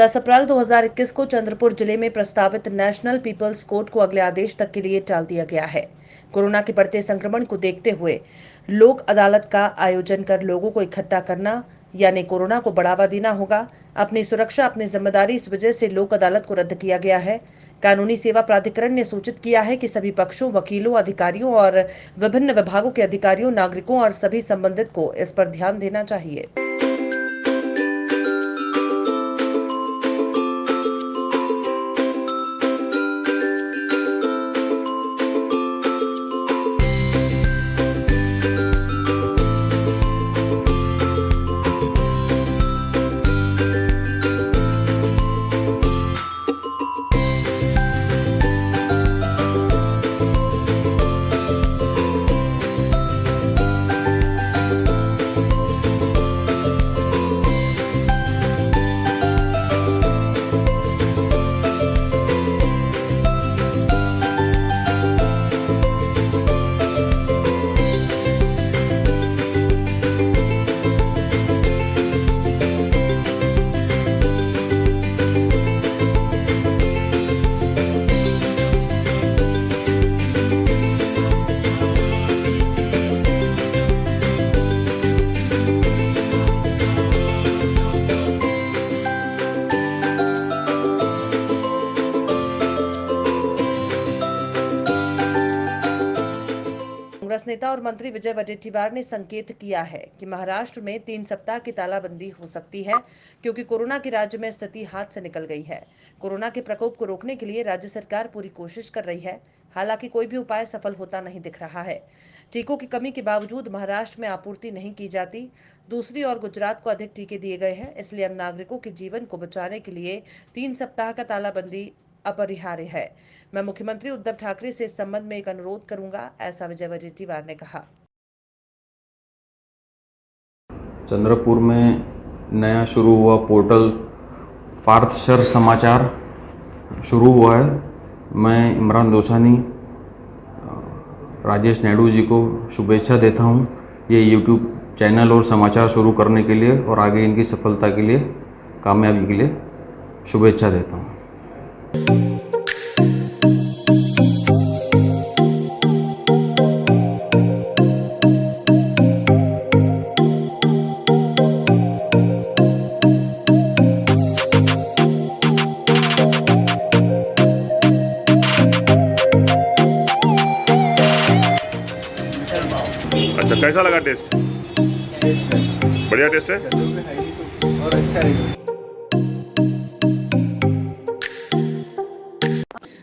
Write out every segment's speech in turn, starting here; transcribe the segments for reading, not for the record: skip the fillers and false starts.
10 अप्रैल 2021 को चंद्रपुर जिले में प्रस्तावित नेशनल पीपल्स कोर्ट को अगले आदेश तक के लिए टाल दिया गया है। कोरोना के बढ़ते संक्रमण को देखते हुए लोक अदालत का आयोजन कर लोगों को इकट्ठा करना यानी कोरोना को बढ़ावा देना होगा। अपनी सुरक्षा अपनी जिम्मेदारी, इस वजह से लोक अदालत को रद्द किया गया है। कानूनी सेवा प्राधिकरण ने सूचित किया है कि सभी पक्षों, वकीलों, अधिकारियों और विभिन्न विभागों के अधिकारियों, नागरिकों और सभी संबंधित को इस पर ध्यान देना चाहिए। कांग्रेस नेता और मंत्री विजय वडेट्टीवार ने संकेत किया है कि महाराष्ट्र में 3 सप्ताह की तालाबंदी हो सकती है, क्योंकि कोरोना की राज्य में स्थिति हाथ से निकल गई है। कोरोना के प्रकोप को रोकने के लिए राज्य सरकार पूरी कोशिश कर रही है, हालांकि कोई भी उपाय सफल होता नहीं दिख रहा है। टीकों की कमी के बावजूद महाराष्ट्र में आपूर्ति नहीं की जाती। दूसरी ओर गुजरात को अधिक टीके दिए गए हैं, इसलिए अब नागरिकों के जीवन को बचाने के लिए 3 सप्ताह का तालाबंदी अपरिहार्य है। मैं मुख्यमंत्री उद्धव ठाकरे से इस संबंध में एक अनुरोध करूंगा, ऐसा विजय वडेट्टीवार ने कहा। चंद्रपुर में नया शुरू हुआ पोर्टल पार्थशर समाचार शुरू हुआ है। मैं इमरान दोसानी राजेश नायडू जी को शुभेच्छा देता हूं ये यूट्यूब चैनल और समाचार शुरू करने के लिए, और आगे इनकी सफलता के लिए, कामयाबी के लिए शुभेच्छा देता हूं। अच्छा, कैसा लगा टेस्ट? बढ़िया टेस्ट है और अच्छा है।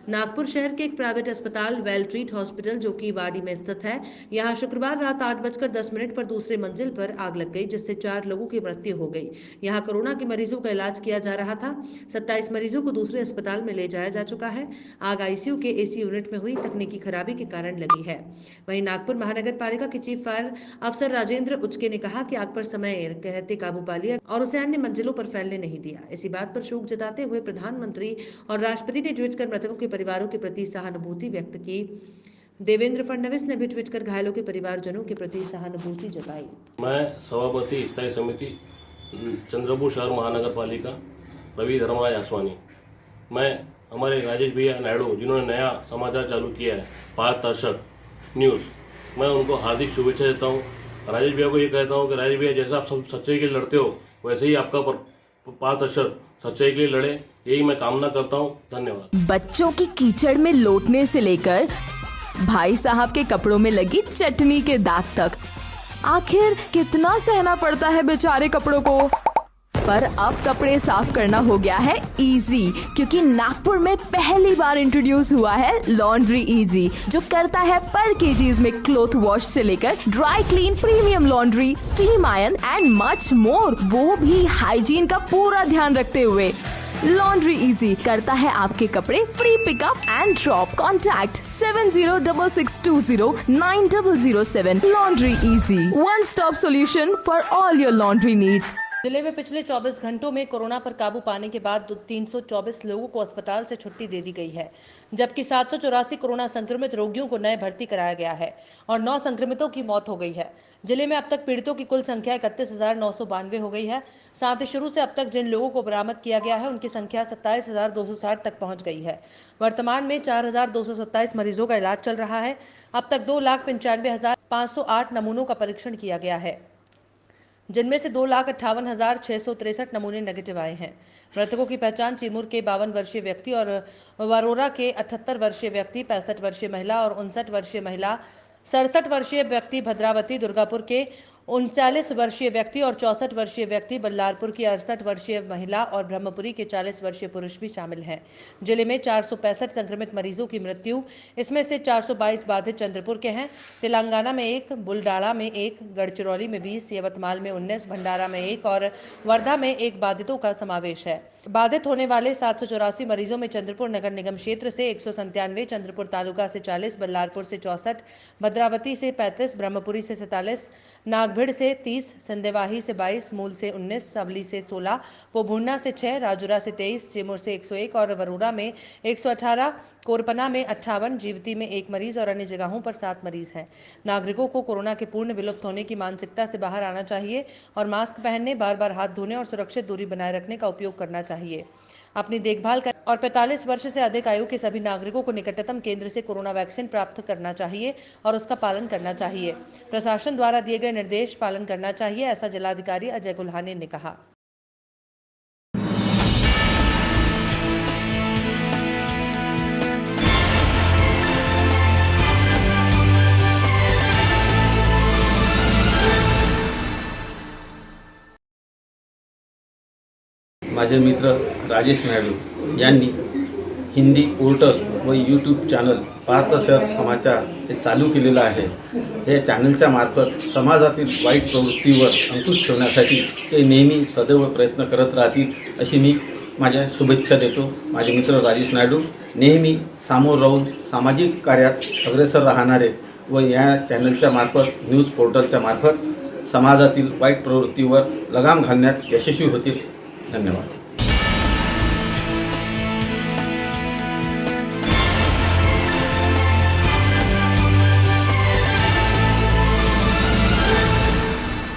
नागपुर शहर के एक प्राइवेट अस्पताल वेल ट्रीट हॉस्पिटल, जो कि वाड़ी में स्थित है, यहां शुक्रवार रात 8:10 पर दूसरे मंजिल पर आग लग गई, जिससे 4 लोगों की मृत्यु हो गई। यहां कोरोना के मरीजों का इलाज किया जा रहा था। 27 मरीजों को दूसरे अस्पताल में ले जाया जा चुका है। आग आईसीयू के एसी यूनिट में हुई तकनीकी खराबी के कारण लगी है। वहीं नागपुर महानगर पालिका के चीफ फायर अफसर राजेंद्र उचके ने कहा कि आग पर समय रहते काबू पा लिया और उसे अन्य मंजिलों पर फैलने नहीं दिया। इसी बात पर शोक जताते हुए प्रधानमंत्री और राष्ट्रपति ने ट्वीट कर मृतकों के परिवारों के प्रति सहानुभूति व्यक्त की। देवेंद्र फडणवीस ने भी ट्वीट कर घायलों के परिवारजनों के प्रति सहानुभूति जताई। मैं सभापति स्थायी समिति चंद्रपुर शहर महानगर पालिका रवि धर्मराज आसवानी, मैं हमारे राजेश भैया नायडू जिन्होंने नया समाचार चालू किया है पारदर्शक न्यूज़, मैं उनको हार्दिक शुभेच्छा देता हूँ। राजेश भैया को ये कहता हूँ कि राजेश भैया, जैसा आप सब सच्चाई के लिए लड़ते हो, वैसे ही आपका पारदर्शक सच्चाई के लिए लड़े, यही मैं कामना करता हूँ। धन्यवाद। बच्चों की कीचड़ में लौटने से लेकर भाई साहब के कपड़ों में लगी चटनी के दाग तक, आखिर कितना सहना पड़ता है बेचारे कपड़ों को। पर अब कपड़े साफ करना हो गया है इजी, क्योंकि नागपुर में पहली बार इंट्रोड्यूस हुआ है लॉन्ड्री इजी, जो करता है पर केजीज में क्लॉथ वॉश से लेकर dry clean, premium laundry, steam iron and much more, वो भी हाइजीन का पूरा ध्यान रखते हुए। लॉन्ड्री इजी करता है आपके कपड़े free pickup and drop. Contact 7066209007। Laundry easy, one stop solution for all your laundry needs. जिले में पिछले 24 घंटों में कोरोना पर काबू पाने के बाद 324 लोगों को अस्पताल से छुट्टी दे दी गई है, जबकि 784 कोरोना संक्रमित रोगियों को नए भर्ती कराया गया है और 9 संक्रमितों की मौत हो गई है। जिले में अब तक पीड़ितों की कुल संख्या 31,992 हो गई है। साथ ही शुरू से अब तक जिन लोगों को बरामद किया गया है उनकी संख्या 27,260 तक पहुंच गई है। वर्तमान में 4,227 मरीजों का इलाज चल रहा है। अब तक 2,95,508 नमूनों का परीक्षण किया गया है, जिनमें से 2,58,663 नमूने नेगेटिव आए हैं। मृतकों की पहचान चिमूर के 52 वर्षीय व्यक्ति और वरोरा के 78 वर्षीय व्यक्ति, 65 वर्षीय महिला और 59 वर्षीय महिला, 67 वर्षीय व्यक्ति भद्रावती दुर्गापुर के 39 वर्षीय व्यक्ति और 64 वर्षीय व्यक्ति, बल्लारपुर की 68 वर्षीय महिला और ब्रह्मपुरी के 40 वर्षीय पुरुष भी शामिल हैं। जिले में 465 संक्रमित मरीजों की मृत्यु, इसमें से 422 बाधित चंद्रपुर के हैं। तेलंगाना में 1, बुलडाड़ा में 1, गढ़चिरौली में 20, यवतमाल में 19, भंडारा में 1 और वर्धा में 1 बाधितों का समावेश है। बाधित होने वाले 784 मरीजों में चंद्रपुर नगर निगम क्षेत्र से 197, चंद्रपुर तालुका से 40, बल्लारपुर से 64, भद्रावती से 35, ब्रह्मपुरी से 47, नागभिड़ से 30, सिंदेवाही से 22, मूल से 19, सबली से 16, पोभुन्ना से 6, राजुरा से 23, चिमूर से 101 और वरोरा में 118, कोरपना में 58, जीवती में 1 मरीज और अन्य जगहों पर 7 मरीज हैं। नागरिकों को कोरोना के पूर्ण विलुप्त होने की मानसिकता से बाहर आना चाहिए और मास्क पहनने, बार-बार हाथ धोने और सुरक्षित दूरी बनाए रखने का उपयोग करना चाहिए। अपनी देखभाल कर और 45 वर्ष से अधिक आयु के सभी नागरिकों को निकटतम केंद्र से कोरोना वैक्सीन प्राप्त करना चाहिए और उसका पालन करना चाहिए। प्रशासन द्वारा दिए गए निर्देश पालन करना चाहिए, ऐसा जिलाधिकारी अजय गुल्हाने ने कहा। माझे मित्र राजेश नायडू यांनी हिंदी पोर्टल व यूट्यूब चॅनल पार्थ शहर समाचार हे चालू केलेलं आहे। हे चॅनलच्या मार्फत समाजातील वाईट प्रवृत्तीवर अंकुश ठेवण्यासाठी ते नेहमी सदैव प्रयत्न करत राहतील अशी मी माझ्या शुभेच्छा देतो। माझे मित्र राजेश नायडू नेहमी सामोर राहून सामाजिक कार्यात अग्रेसर राहणारे व या चॅनलच्या मार्फत न्यूज पोर्टलच्या मार्फत समाजातील वाईट प्रवृत्तीवर लगाम घालण्यात यशस्वी होतील। धन्यवाद।